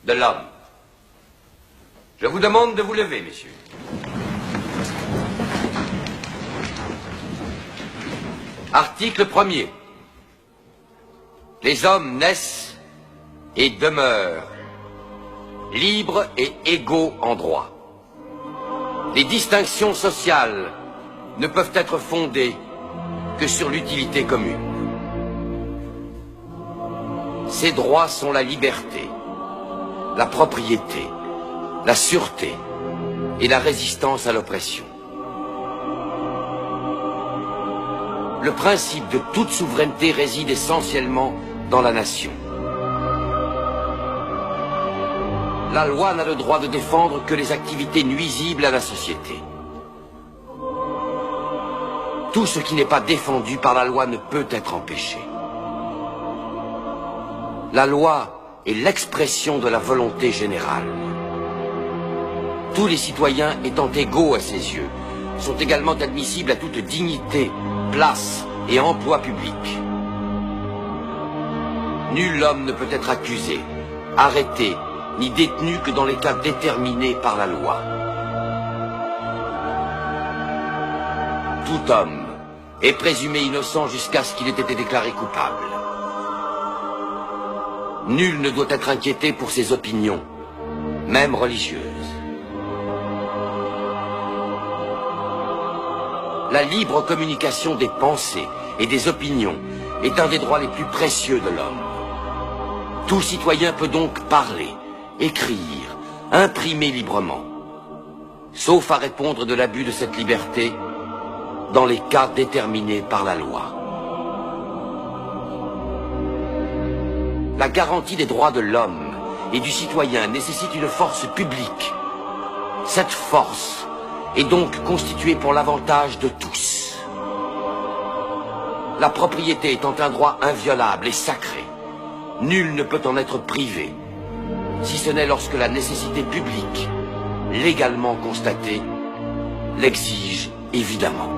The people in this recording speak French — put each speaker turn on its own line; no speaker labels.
de l'homme. Je vous demande de vous lever, messieurs. Article 1er. Les hommes naissent et demeurent libres et égaux en droit. Les distinctions sociales ne peuvent être fondées que sur l'utilité commune. Ces droits sont la liberté, la propriété, la sûreté et la résistance à l'oppression. Le principe de toute souveraineté réside essentiellement dans la nation. La loi n'a le droit de défendre que les activités nuisibles à la société. Tout ce qui n'est pas défendu par la loi ne peut être empêché. La loi est l'expression de la volonté générale. Tous les citoyens étant égaux à ses yeux, sont également admissibles à toute dignité, place et emploi public. Nul homme ne peut être accusé, arrêté, ni détenu que dans les cas déterminés par la loi. Tout homme est présumé innocent jusqu'à ce qu'il ait été déclaré coupable. Nul ne doit être inquiété pour ses opinions, même religieuses. La libre communication des pensées et des opinions est un des droits les plus précieux de l'homme. Tout citoyen peut donc parler, écrire, imprimer librement, sauf à répondre de l'abus de cette liberté dans les cas déterminés par la loi. La garantie des droits de l'homme et du citoyen nécessite une force publique. Cette force est donc constituée pour l'avantage de tous. La propriété étant un droit inviolable et sacré, nul ne peut en être privé, si ce n'est lorsque la nécessité publique, légalement constatée, l'exige évidemment.